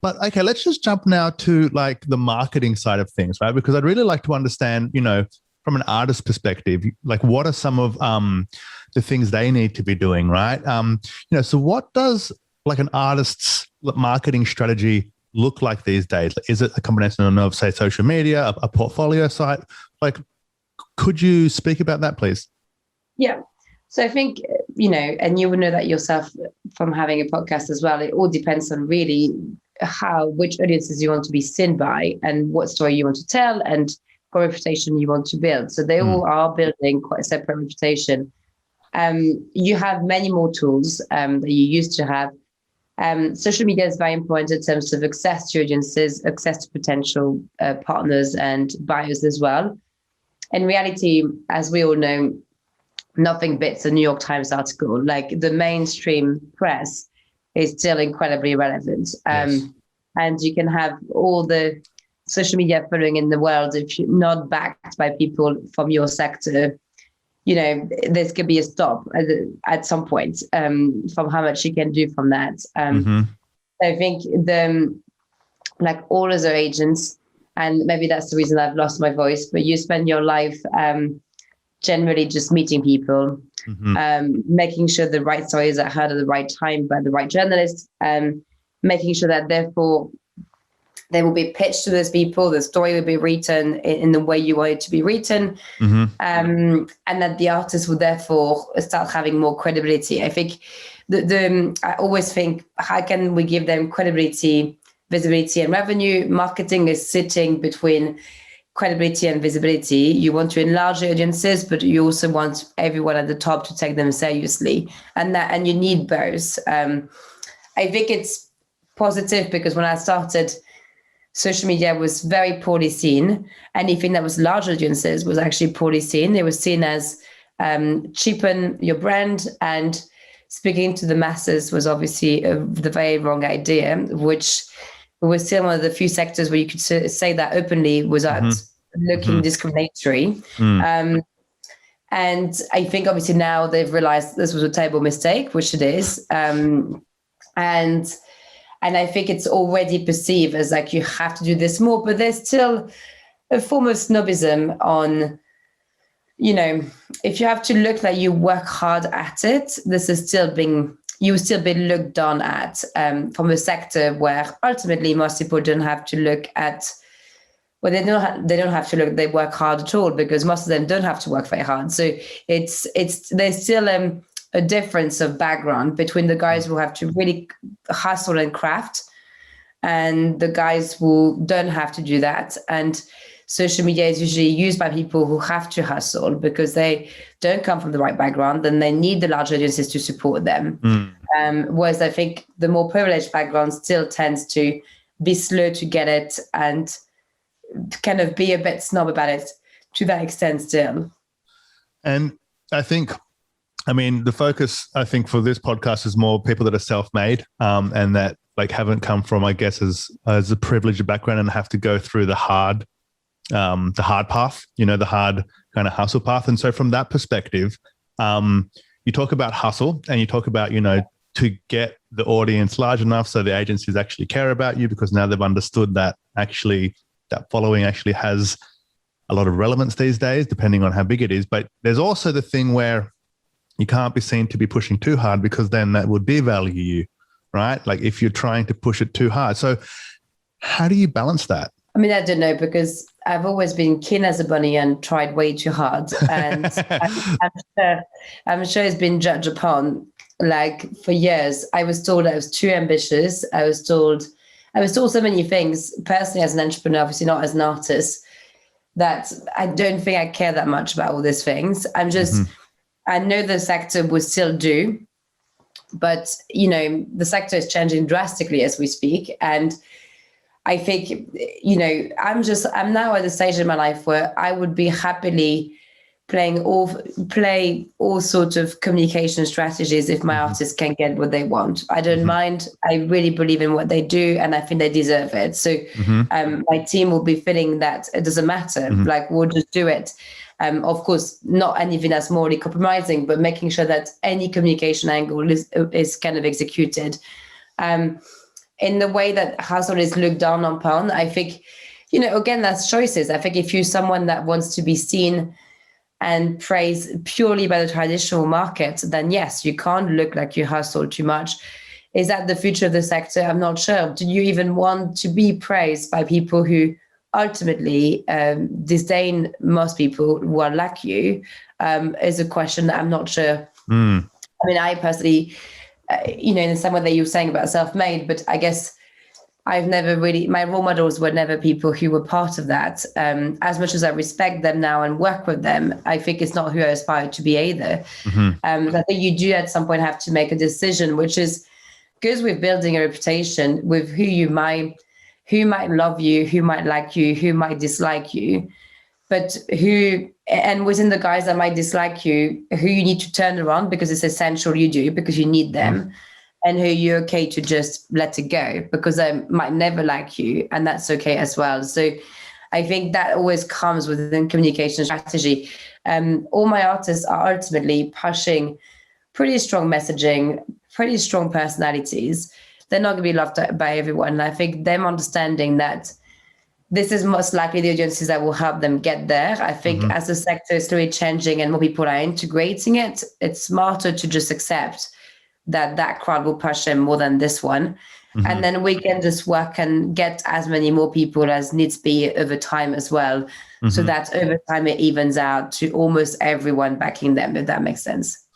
But okay, let's just jump now to like the marketing side of things, right? Because I'd really like to understand, from an artist perspective, like what are some of the things they need to be doing, right? So what does like an artist's marketing strategy look like these days? Is it a combination of, say, social media, a portfolio site? Like, could you speak about that, please? Yeah. So I think, and you would know that yourself from having a podcast as well, it all depends on really which audiences you want to be seen by and what story you want to tell and what reputation you want to build. So they all are building quite a separate reputation. You have many more tools that you used to have. Social media is very important in terms of access to audiences, access to potential partners and buyers as well. In reality, as we all know, nothing beats a New York Times article. Like the mainstream press is still incredibly relevant. Yes. And you can have all the social media following in the world. If you're not backed by people from your sector, there's going to be a stop at some point from how much you can do from that. I think like all other agents, and maybe that's the reason I've lost my voice, but you spend your life generally just meeting people, making sure the right stories are heard at the right time by the right journalists, making sure that therefore they will be pitched to those people, the story will be written in the way you want it to be written, and that the artist will therefore start having more credibility. I think I always think, how can we give them credibility, visibility, and revenue? Marketing is sitting between credibility and visibility. You want to enlarge the audiences, but you also want everyone at the top to take them seriously, and you need both. I think it's positive because when I started, social media was very poorly seen. Anything that was large audiences was actually poorly seen. It was seen as cheapen your brand, and speaking to the masses was obviously the very wrong idea, which was still one of the few sectors where you could say that openly without looking discriminatory. And I think obviously now they've realized this was a terrible mistake, which it is. And I think it's already perceived as like you have to do this more, but there's still a form of snobism on, if you have to look like you work hard at it, you will still be looked down at from a sector where ultimately most people don't have to look at, well, they don't have to look, they work hard at all, because most of them don't have to work very hard. So there's still a difference of background between the guys who have to really hustle and craft and the guys who don't have to do that. And social media is usually used by people who have to hustle because they don't come from the right background and they need the large audiences to support them. Whereas I think the more privileged background still tends to be slow to get it and kind of be a bit snob about it to that extent still. And I think, the focus, I think, for this podcast is more people that are self-made and that like haven't come from, I guess, as a privileged background and have to go through the hard path, the hard kind of hustle path. And so from that perspective, you talk about hustle and you talk about, to get the audience large enough so the agencies actually care about you, because now they've understood that actually that following actually has a lot of relevance these days, depending on how big it is. But there's also the thing where you can't be seen to be pushing too hard, because then that would devalue you, right? Like if you're trying to push it too hard. So how do you balance that? I don't know, because I've always been keen as a bunny and tried way too hard. And I'm sure it's been judged upon. Like for years, I was told I was too ambitious. I was told so many things personally as an entrepreneur, obviously not as an artist, that I don't think I care that much about all these things. I know the sector will still do, but the sector is changing drastically as we speak. And I think, I'm now at the stage in my life where I would be happily play all sorts of communication strategies if my artists can get what they want. I don't mind. I really believe in what they do, and I think they deserve it. So my team will be feeling that it doesn't matter. Like we'll just do it. Of course, not anything that's morally compromising, but making sure that any communication angle is kind of executed. in the way that hustle is looked down upon, I think, you know, again, that's choices. I think if you're someone that wants to be seen and praised purely by the traditional market, then yes, you can't look like you hustle too much. Is that the future of the sector? I'm not sure. Do you even want to be praised by people who ultimately disdain most people who are like you? Is a question that I'm not sure. I mean, I personally, you know, in some way that you were saying about self-made, but I guess I've never really, my role models were never people who were part of that. As much as I respect them now and work with them, I think it's not who I aspire to be either. I think you do at some point have to make a decision, which is, because we're building a reputation with who might love you, who might like you, who might dislike you, but and within the guys that might dislike you, who you need to turn around because it's essential you do, because you need them, and who you're okay to just let it go because they might never like you, and that's okay as well. So I think that always comes within communication strategy. All my artists are ultimately pushing pretty strong messaging, pretty strong personalities. They're not going to be loved by everyone. And I think them understanding that this is most likely the audiences that will help them get there. I think as the sector is slowly changing and more people are integrating it, it's smarter to just accept that crowd will push them more than this one. And then we can just work and get as many more people as needs be over time as well. So that over time it evens out to almost everyone backing them, if that makes sense.